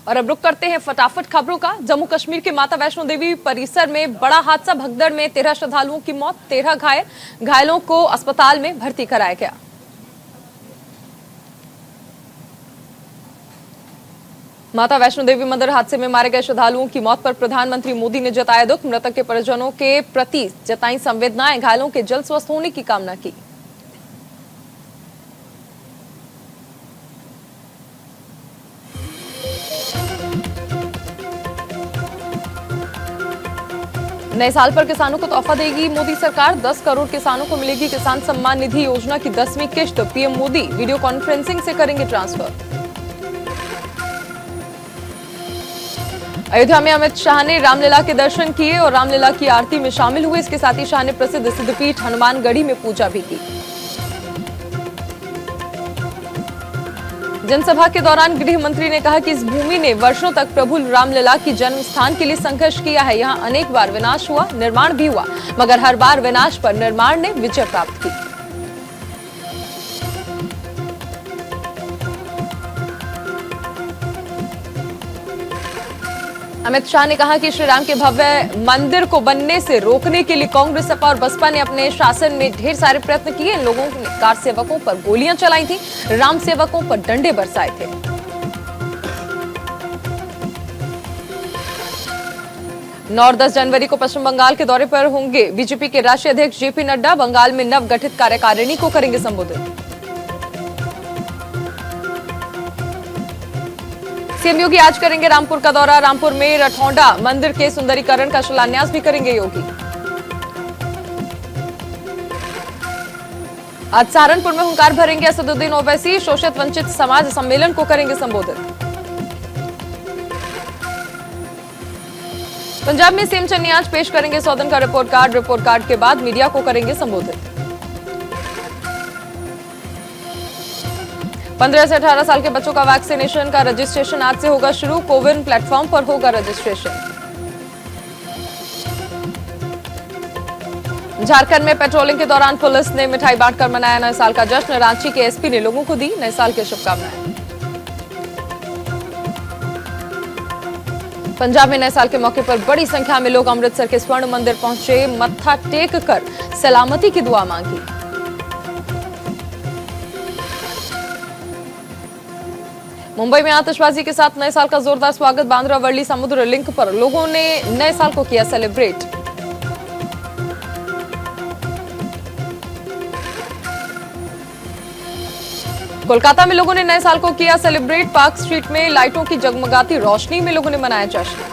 और अब रुक करते हैं फटाफट खबरों का। जम्मू कश्मीर के माता वैष्णो देवी परिसर में बड़ा हादसा, भगदड़ में 13 श्रद्धालुओं की मौत, 13 घायलों को अस्पताल में भर्ती कराया गया। माता वैष्णो देवी मंदिर हादसे में मारे गए श्रद्धालुओं की मौत पर प्रधानमंत्री मोदी ने जताया दुख, मृतक के परिजनों के प्रति जताई संवेदनाएं, घायलों के जल्द स्वस्थ होने की कामना की। नए साल पर किसानों को तोहफा देगी मोदी सरकार, 10 करोड़ किसानों को मिलेगी किसान सम्मान निधि योजना की 10वीं किश्त। पीएम मोदी वीडियो कॉन्फ्रेंसिंग से करेंगे ट्रांसफर। अयोध्या में अमित शाह ने रामलीला के दर्शन किए और रामलीला की आरती में शामिल हुए। इसके साथ ही शाह ने प्रसिद्ध सिद्धपीठ हनुमानगढ़ी में पूजा भी की। जनसभा के दौरान गृह मंत्री ने कहा कि इस भूमि ने वर्षों तक प्रभु रामलला की जन्म स्थान के लिए संघर्ष किया है। यहां अनेक बार विनाश हुआ, निर्माण भी हुआ, मगर हर बार विनाश पर निर्माण ने विजय प्राप्त की। अमित शाह ने कहा कि श्री राम के भव्य मंदिर को बनने से रोकने के लिए कांग्रेस, सपा और बसपा ने अपने शासन में ढेर सारे प्रयत्न किए। इन लोगों ने कार सेवकों पर गोलियां चलाई थी, राम सेवकों पर डंडे बरसाए थे। नौ और 10 जनवरी को पश्चिम बंगाल के दौरे पर होंगे बीजेपी के राष्ट्रीय अध्यक्ष जेपी नड्डा। बंगाल में नवगठित कार्यकारिणी को करेंगे संबोधित। सीएम योगी आज करेंगे रामपुर का दौरा। रामपुर में रठौंडा मंदिर के सुंदरीकरण का शिलान्यास भी करेंगे योगी। आज सहारनपुर में हुंकार भरेंगे असदुद्दीन ओवैसी। शोषित वंचित समाज सम्मेलन को करेंगे संबोधित। पंजाब में सीएम चन्नी आज पेश करेंगे 100 दिन का रिपोर्ट कार्ड। रिपोर्ट कार्ड के बाद मीडिया को करेंगे संबोधित। 15 से 18 साल के बच्चों का वैक्सीनेशन का रजिस्ट्रेशन आज से होगा शुरू। कोविन प्लेटफॉर्म पर होगा रजिस्ट्रेशन। झारखंड में पेट्रोलिंग के दौरान पुलिस ने मिठाई बांटकर मनाया नए साल का जश्न। रांची के एसपी ने लोगों को दी नए साल की शुभकामनाएं। पंजाब में नए साल के मौके पर बड़ी संख्या में लोग अमृतसर के स्वर्ण मंदिर पहुंचे, मत्था टेक कर सलामती की दुआ मांगी। मुंबई में आतिशबाजी के साथ नए साल का जोरदार स्वागत। बांद्रा वर्ली समुद्र लिंक पर लोगों ने नए साल को किया सेलिब्रेट। कोलकाता में लोगों ने नए साल को किया सेलिब्रेट। पार्क स्ट्रीट में लाइटों की जगमगाती रोशनी में लोगों ने मनाया जश्न।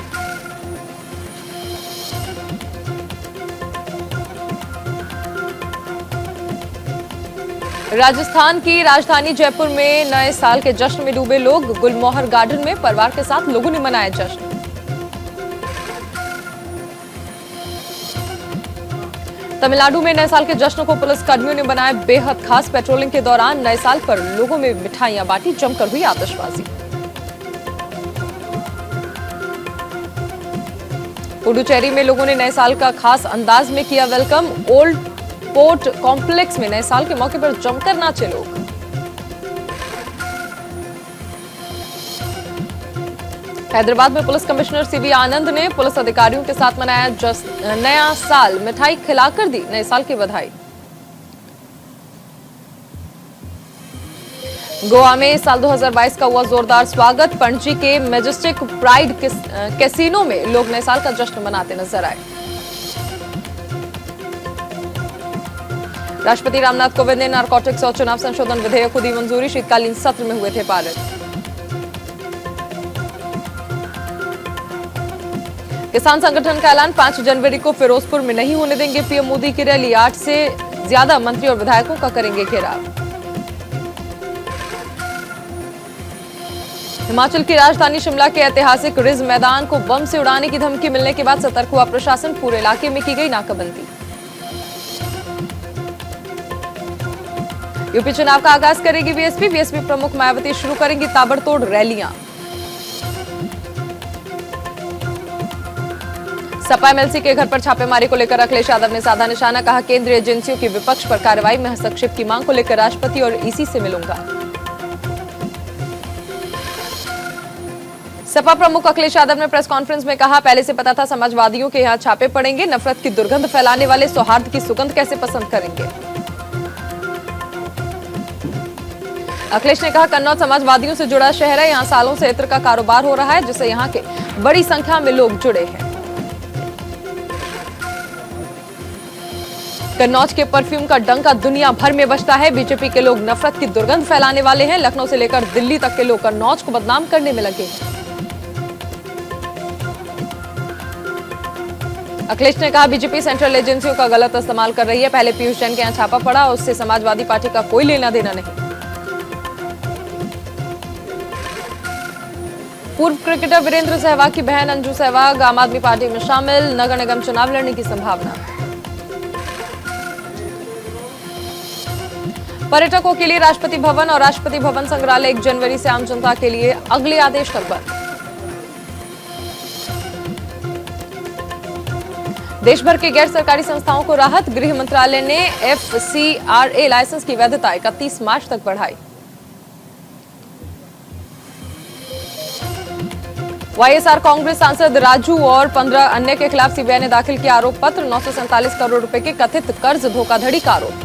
राजस्थान की राजधानी जयपुर में नए साल के जश्न में डूबे लोग। गुलमोहर गार्डन में परिवार के साथ लोगों ने मनाया जश्न। तमिलनाडु में नए साल के जश्न को पुलिस कर्मियों ने बनाया बेहद खास। पेट्रोलिंग के दौरान नए साल पर लोगों में मिठाइयां बांटी, जमकर हुई आतिशबाजी। पुडुचेरी में लोगों ने नए साल का खास अंदाज में किया वेलकम। ओल्ड पोर्ट कॉम्प्लेक्स में नए साल के मौके पर जमकर नाचे लोग। हैदराबाद में पुलिस कमिश्नर सीवी आनंद ने पुलिस अधिकारियों के साथ मनाया नया साल। मिठाई खिलाकर दी नए साल की बधाई। गोवा में साल 2022 का हुआ जोरदार स्वागत। पणजी के मैजेस्टिक प्राइड कैसीनो में लोग नए साल का जश्न मनाते नजर आए। राष्ट्रपति रामनाथ कोविंद ने नारकोटिक्स और चुनाव संशोधन विधेयक को दी मंजूरी। शीतकालीन सत्र में हुए थे पारित। किसान संगठन का ऐलान, 5 जनवरी को फिरोजपुर में नहीं होने देंगे पीएम मोदी की रैली। 8 से ज्यादा मंत्री और विधायकों का करेंगे घेराव। हिमाचल की राजधानी शिमला के ऐतिहासिक रिज मैदान को बम से उड़ाने की धमकी मिलने के बाद सतर्क हुआ प्रशासन। पूरे इलाके में की गई नाकाबंदी। यूपी चुनाव का आगाज करेगी बीएसपी प्रमुख मायावती शुरू करेंगी ताबड़तोड़ रैलियां। सपा एमएलसी के घर पर छापेमारी को लेकर अखिलेश यादव ने साधा निशाना। कहा केंद्रीय एजेंसियों की विपक्ष पर कार्रवाई में हस्तक्षेप की मांग को लेकर राष्ट्रपति और ईसी से मिलूंगा। सपा प्रमुख अखिलेश यादव ने प्रेस कॉन्फ्रेंस में कहा, पहले से पता था समाजवादियों के यहाँ छापे पड़ेंगे, नफरत की दुर्गंध फैलाने वाले सौहार्द की सुगंध कैसे पसंद करेंगे। अखिलेश ने कहा, कन्नौज समाजवादियों से जुड़ा शहर है, यहाँ सालों से इत्र का कारोबार हो रहा है, जिससे यहाँ के बड़ी संख्या में लोग जुड़े हैं। कन्नौज के परफ्यूम का डंका दुनिया भर में बजता है, बीजेपी के लोग नफरत की दुर्गंध फैलाने वाले हैं, लखनऊ से लेकर दिल्ली तक के लोग कन्नौज को बदनाम करने में लगे हैं। अखिलेश ने कहा, बीजेपी सेंट्रल एजेंसियों का गलत इस्तेमाल कर रही है, पहले पीयूष जैन के यहाँ छापा पड़ा, उससे समाजवादी पार्टी का कोई लेना देना नहीं। पूर्व क्रिकेटर वीरेंद्र सहवाग की बहन अंजू सहवाग आम आदमी पार्टी में शामिल, नगर निगम चुनाव लड़ने की संभावना। पर्यटकों के लिए राष्ट्रपति भवन और राष्ट्रपति भवन संग्रहालय 1 जनवरी से आम जनता के लिए अगले आदेश तक बंद। देश भर के गैर सरकारी संस्थाओं को राहत, गृह मंत्रालय ने FCRA लाइसेंस की वैधता 31 मार्च तक बढ़ाई। YSR कांग्रेस सांसद राजू और 15 अन्य के खिलाफ सीबीआई ने दाखिल किया आरोप पत्र, 947 करोड़ रुपए के कथित कर्ज धोखाधड़ी का आरोप।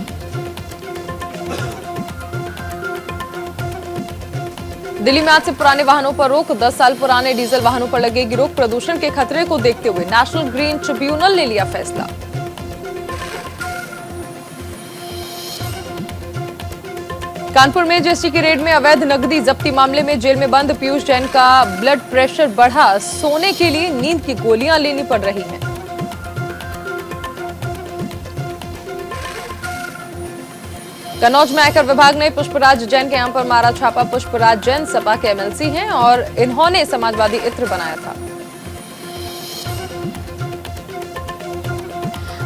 दिल्ली में आज से पुराने वाहनों पर रोक, 10 साल पुराने डीजल वाहनों पर लगेगी रोक, प्रदूषण के खतरे को देखते हुए नेशनल ग्रीन ट्रिब्यूनल ने लिया फैसला। कानपुर में जीएसटी की रेड में अवैध नकदी जब्ती मामले में जेल में बंद पीयूष जैन का ब्लड प्रेशर बढ़ा, सोने के लिए नींद की गोलियां लेनी पड़ रही हैं। कन्नौज में आयकर विभाग ने पुष्पराज जैन के यहां पर मारा छापा। पुष्पराज जैन सपा के MLC हैं और इन्होंने समाजवादी इत्र बनाया था।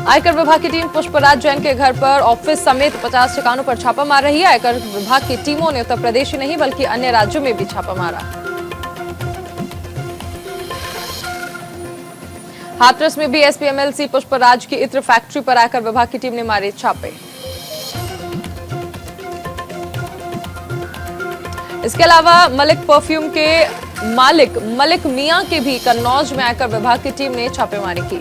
आयकर विभाग की टीम पुष्पराज जैन के घर पर, ऑफिस समेत 50 ठिकानों पर छापा मार रही है। आयकर विभाग की टीमों ने उत्तर प्रदेश ही नहीं बल्कि अन्य राज्यों में भी छापा मारा। हाथरस में भी SP MLC पुष्पराज की इत्र फैक्ट्री पर आयकर विभाग की टीम ने मारे छापे। इसके अलावा मलिक परफ्यूम के मालिक मलिक मियां के भी कन्नौज में आयकर विभाग की टीम ने छापेमारी की।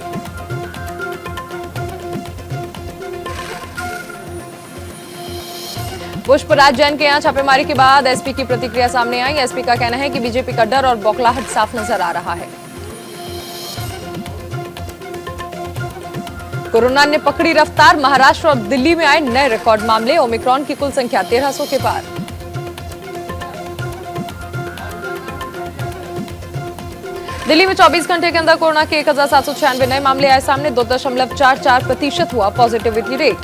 पुष्पराज जैन के यहां छापेमारी के बाद SP की प्रतिक्रिया सामने आई। SP का कहना है कि बीजेपी का डर और बौखलाहट साफ नजर आ रहा है। कोरोना ने पकड़ी रफ्तार, महाराष्ट्र और दिल्ली में आए नए रिकॉर्ड मामले, ओमिक्रॉन की कुल संख्या 1300 के पार। दिल्ली में 24 घंटे के अंदर कोरोना के 1796 नए मामले आए सामने, 2.44% हुआ पॉजिटिविटी रेट।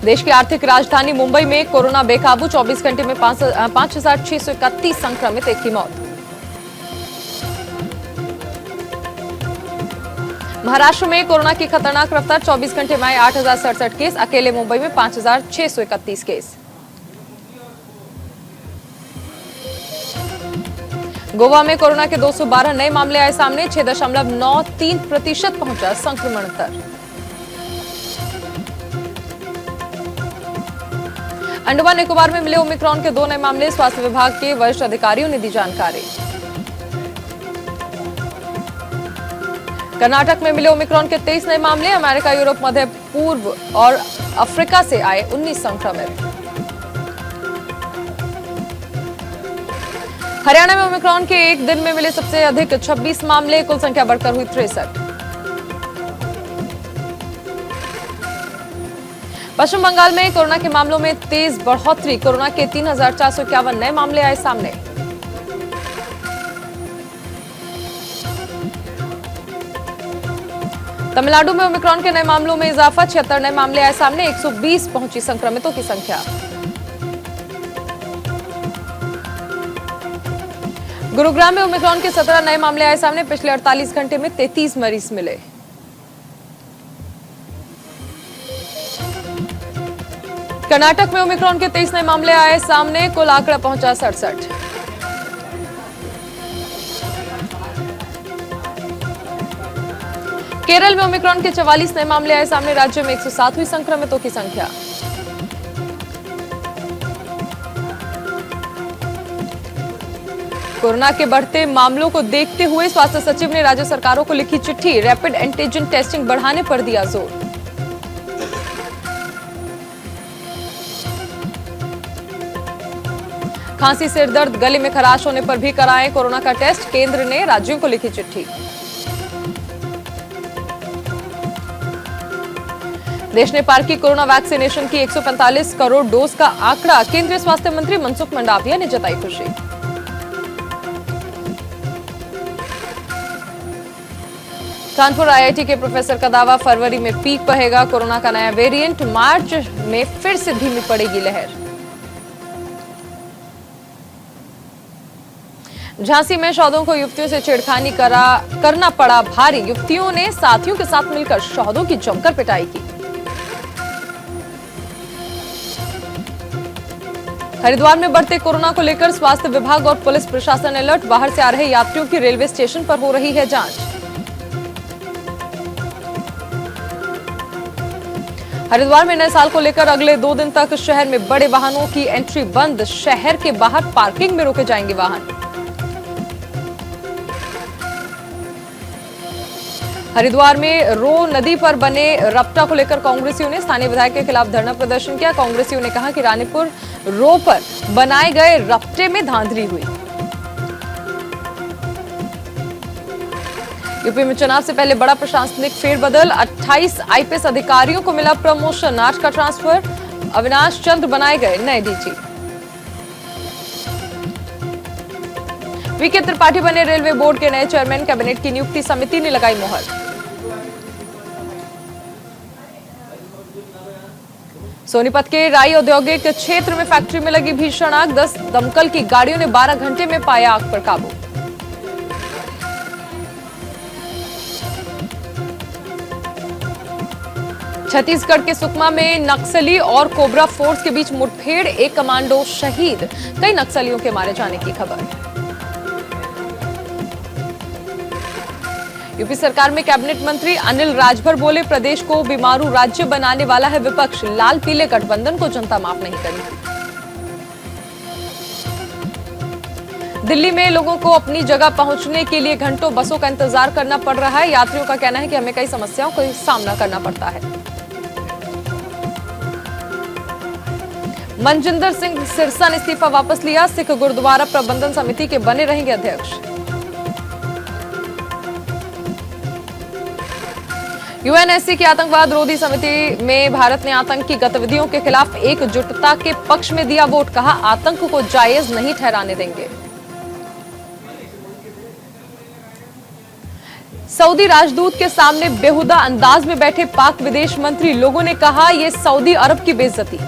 देश की आर्थिक राजधानी मुंबई में कोरोना बेकाबू, 24 घंटे में 5,631 संक्रमित, 1 की मौत। महाराष्ट्र में कोरोना की खतरनाक रफ्तार, 24 घंटे में आए 8,067 केस, अकेले मुंबई में 5,631 केस। गोवा में कोरोना के 212 नए मामले आए सामने, 6.93% पहुंचा संक्रमण दर। अंडमान निकोबार में मिले ओमिक्रॉन के 2 नए मामले, स्वास्थ्य विभाग के वरिष्ठ अधिकारियों ने दी जानकारी। कर्नाटक में मिले ओमिक्रॉन के 23 नए मामले, अमेरिका, यूरोप, मध्य पूर्व और अफ्रीका से आए 19 संक्रमित। हरियाणा में ओमिक्रॉन के एक दिन में मिले सबसे अधिक 26 मामले, कुल संख्या बढ़कर हुई 63। पश्चिम बंगाल में कोरोना के मामलों में तेज बढ़ोतरी, कोरोना के 3,451 नए मामले आए सामने। तमिलनाडु में ओमिक्रॉन के नए मामलों में इजाफा, 76 नए मामले आए सामने, 120 पहुंची संक्रमितों की संख्या। गुरुग्राम में ओमिक्रॉन के 17 नए मामले आए सामने, पिछले 48 घंटे में 33 मरीज मिले। कर्नाटक में ओमिक्रॉन के 23 नए मामले आए सामने, कुल आंकड़ा पहुंचा 67। केरल में ओमिक्रॉन के 44 नए मामले आए सामने, राज्य में 107 हुई संक्रमितों की संख्या। कोरोना के बढ़ते मामलों को देखते हुए स्वास्थ्य सचिव ने राज्य सरकारों को लिखी चिट्ठी, रैपिड एंटीजन टेस्टिंग बढ़ाने पर दिया जोर। खांसी, सिर दर्द, गले में खराश होने पर भी कराएं कोरोना का टेस्ट, केंद्र ने राज्यों को लिखी चिट्ठी। देश ने पार की कोरोना वैक्सीनेशन की 145 करोड़ डोज का आंकड़ा, केंद्रीय स्वास्थ्य मंत्री मनसुख मंडाविया ने जताई खुशी। कानपुर आईआईटी के प्रोफेसर का दावा, फरवरी में पीक बहेगा कोरोना का नया वेरिएंट, मार्च में फिर से धीमी पड़ेगी लहर। झांसी में शौदों को युवतियों से छेड़खानी करना पड़ा भारी, युवतियों ने साथियों के साथ मिलकर शौदों की जमकर पिटाई की। हरिद्वार में बढ़ते कोरोना को लेकर स्वास्थ्य विभाग और पुलिस प्रशासन अलर्ट, बाहर से आ रहे यात्रियों की रेलवे स्टेशन पर हो रही है जांच। हरिद्वार में नए साल को लेकर अगले 2 दिन तक शहर में बड़े वाहनों की एंट्री बंद, शहर के बाहर पार्किंग में रोके जाएंगे वाहन। हरिद्वार में रो नदी पर बने रपटा को लेकर कांग्रेसियों ने स्थानीय विधायक के खिलाफ धरना प्रदर्शन किया। कांग्रेसियों ने कहा कि रानीपुर रो पर बनाए गए रपटे में धांधली हुई। यूपी में चुनाव से पहले बड़ा प्रशासनिक फेरबदल, 28 आईपीएस अधिकारियों को मिला प्रमोशन, 8 का ट्रांसफर, अविनाश चंद्र बनाए गए नए डीजी। वीके त्रिपाठी बने रेलवे बोर्ड के नए चेयरमैन, कैबिनेट की नियुक्ति समिति ने लगाई मुहर। सोनीपत के राई औद्योगिक क्षेत्र में फैक्ट्री में लगी भीषण आग, 10 दमकल की गाड़ियों ने 12 घंटे में पाया आग पर काबू। छत्तीसगढ़ के सुकमा में नक्सली और कोबरा फोर्स के बीच मुठभेड़, 1 कमांडो शहीद, कई नक्सलियों के मारे जाने की खबर। यूपी सरकार में कैबिनेट मंत्री अनिल राजभर बोले, प्रदेश को बीमारू राज्य बनाने वाला है विपक्ष, लाल पीले गठबंधन को जनता माफ नहीं करेगी। दिल्ली में लोगों को अपनी जगह पहुंचने के लिए घंटों बसों का इंतजार करना पड़ रहा है। यात्रियों का कहना है कि हमें कई समस्याओं का सामना करना पड़ता है। मनजिंदर सिंह सिरसा ने इस्तीफा वापस लिया, सिख गुरुद्वारा प्रबंधन समिति के बने रहेंगे अध्यक्ष। यूएनएससी की आतंकवाद रोधी समिति में भारत ने आतंकी गतिविधियों के खिलाफ एकजुटता के पक्ष में दिया वोट, कहा आतंक को जायज नहीं ठहराने देंगे। सऊदी राजदूत के सामने बेहुदा अंदाज में बैठे पाक विदेश मंत्री, लोगों ने कहा यह सऊदी अरब की बेइज्जती।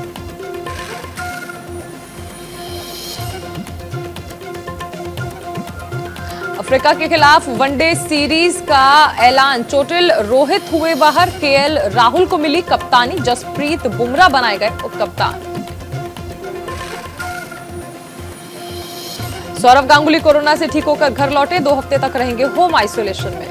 अफ्रीका के खिलाफ वनडे सीरीज का ऐलान, चोटिल रोहित हुए बाहर, केएल राहुल को मिली कप्तानी, जसप्रीत बुमराह बनाए गए उप कप्तान। सौरव गांगुली कोरोना से ठीक होकर घर लौटे, 2 हफ्ते तक रहेंगे होम आइसोलेशन में।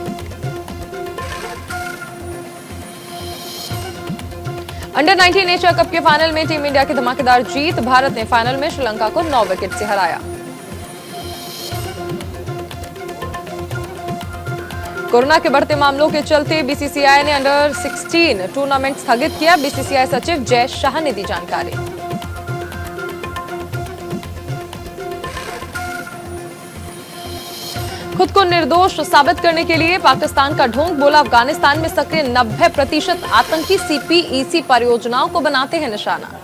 अंडर 19 एशिया कप के फाइनल में टीम इंडिया की धमाकेदार जीत, भारत ने फाइनल में श्रीलंका को 9 विकेट से हराया। कोरोना के बढ़ते मामलों के चलते बीसीसीआई ने अंडर 16 टूर्नामेंट स्थगित किया, बीसीसीआई सचिव जय शाह ने दी जानकारी। खुद को निर्दोष साबित करने के लिए पाकिस्तान का ढोंग, बोला अफगानिस्तान में सक्रिय 90% आतंकी सीपीईसी परियोजनाओं को बनाते हैं निशाना।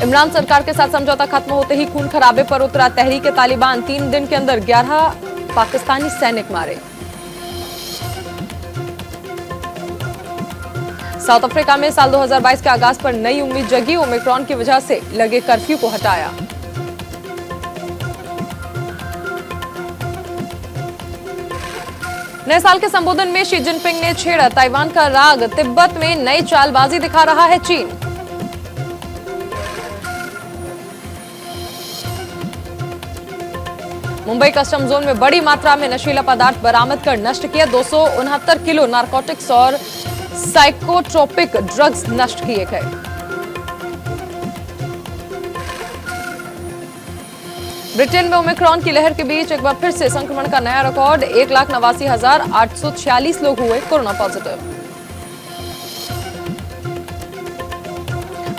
इमरान सरकार के साथ समझौता खत्म होते ही खून खराबे पर उतरा तहरीक तालिबान, 3 दिन के अंदर 11 पाकिस्तानी सैनिक मारे। साउथ अफ्रीका में साल 2022 के आगाज पर नई उम्मीद जगी, ओमिक्रॉन की वजह से लगे कर्फ्यू को हटाया। नए साल के संबोधन में शी जिनपिंग ने छेड़ा ताइवान का राग, तिब्बत में नई चालबाजी दिखा रहा है चीन। मुंबई कस्टम जोन में बड़ी मात्रा में नशीला पदार्थ बरामद कर नष्ट किया, 269 किलो नारकोटिक्स और साइकोट्रोपिक ड्रग्स नष्ट किए गए। ब्रिटेन में ओमिक्रॉन की लहर के बीच एक बार फिर से संक्रमण का नया रिकॉर्ड, 1,89,846 लोग हुए कोरोना पॉजिटिव।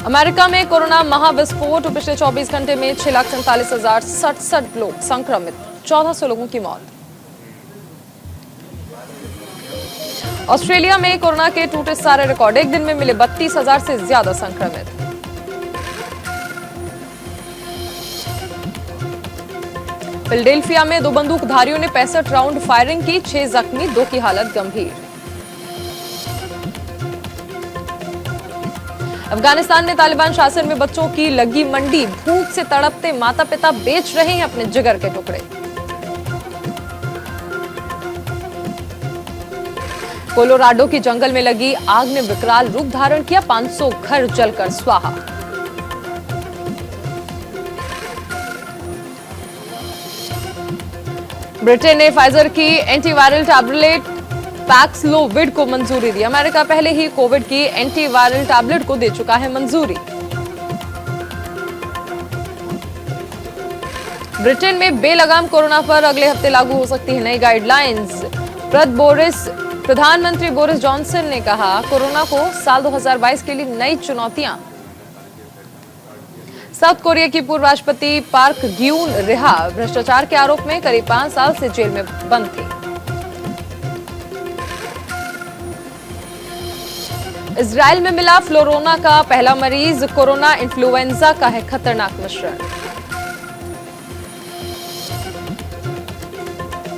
अमेरिका में कोरोना महाविस्फोट, पिछले 24 घंटे में 6,47,067 लोग संक्रमित, 1400 लोगों की मौत। ऑस्ट्रेलिया में कोरोना के टूटे सारे रिकॉर्ड, एक दिन में मिले 32,000 से ज्यादा संक्रमित। फिलाडेल्फिया में 2 बंदूकधारियों ने 65 राउंड फायरिंग की, 6 जख्मी, 2 की हालत गंभीर। अफगानिस्तान में तालिबान शासन में बच्चों की लगी मंडी, भूख से तड़पते माता पिता बेच रहे हैं अपने जिगर के टुकड़े। कोलोराडो की जंगल में लगी आग ने विकराल रूप धारण किया, 500 घर जलकर स्वाहा। ब्रिटेन ने फाइजर की एंटीवायरल टैबलेट पैक्सलोविड को मंजूरी दी। अमेरिका पहले ही कोविड की एंटीवायरल टैबलेट को दे चुका है मंजूरी। ब्रिटेन में बेलगाम कोरोना पर अगले हफ्ते लागू हो सकती है नई गाइडलाइंस। प्रधानमंत्री बोरिस जॉनसन ने कहा, कोरोना को साल 2022 के लिए नई चुनौतियां। साउथ कोरिया की पूर्व राष्ट्रपति पार्क ग्यून रिहा, भ्रष्टाचार के आरोप में करीब 5 साल से जेल में बंद थी। इजराइल में मिला फ्लोरोना का पहला मरीज, कोरोना इन्फ्लुएंजा का है खतरनाक मिश्रण।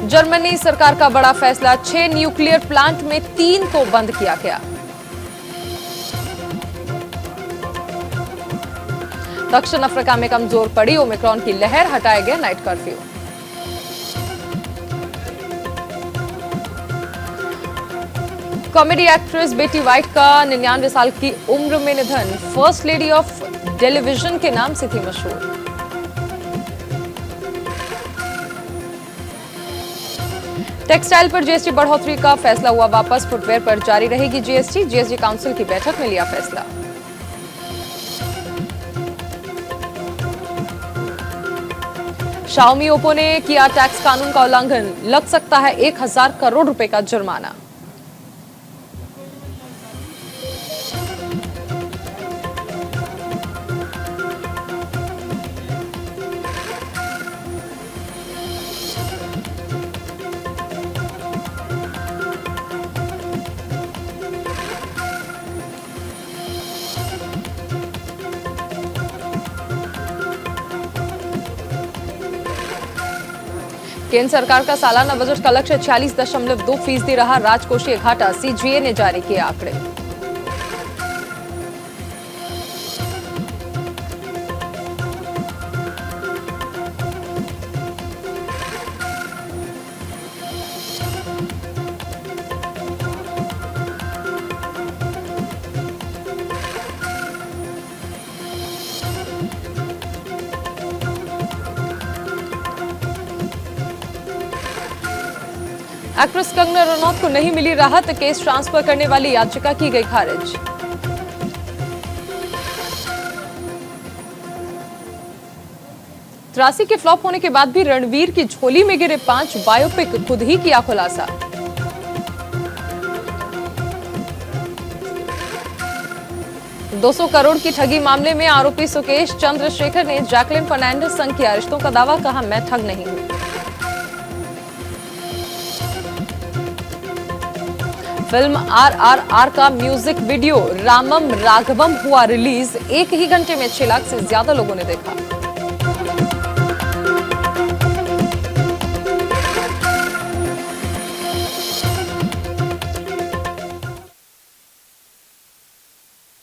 जर्मनी सरकार का बड़ा फैसला, 6 न्यूक्लियर प्लांट में 3 को बंद किया गया। दक्षिण अफ्रीका में कमजोर पड़ी ओमिक्रॉन की लहर, हटाया गया नाइट कर्फ्यू। कॉमेडी एक्ट्रेस बेटी व्हाइट का 99 साल की उम्र में निधन, फर्स्ट लेडी ऑफ टेलीविजन के नाम से थी मशहूर। टेक्सटाइल पर जीएसटी बढ़ोतरी का फैसला हुआ वापस, फुटवेयर पर जारी रहेगी जीएसटी। जीएसटी काउंसिल की बैठक में लिया फैसला। शाओमी ओप्पो ने किया टैक्स कानून का उल्लंघन, लग सकता है 1,000 करोड़ रुपए का जुर्माना। केंद्र सरकार का सालाना बजट का लक्ष्य 46.2% रहा, राजकोषीय घाटा, सीजीए ने जारी किए आंकड़े। एक्ट्रेस कंगना रनौत को नहीं मिली राहत, केस ट्रांसफर करने वाली याचिका की गई खारिज। त्रासी के फ्लॉप होने के बाद भी रणवीर की झोली में गिरे 5 बायोपिक, खुद ही किया खुलासा। $200 करोड़ की ठगी मामले में आरोपी सुकेश चंद्रशेखर ने जैकलिन फर्नांडिस संग किया रिश्तों का दावा, कहा मैं ठग नहीं हूं। फिल्म RRR का म्यूजिक वीडियो रामम राघवम हुआ रिलीज, 1 ही घंटे में 6 लाख से ज्यादा लोगों ने देखा।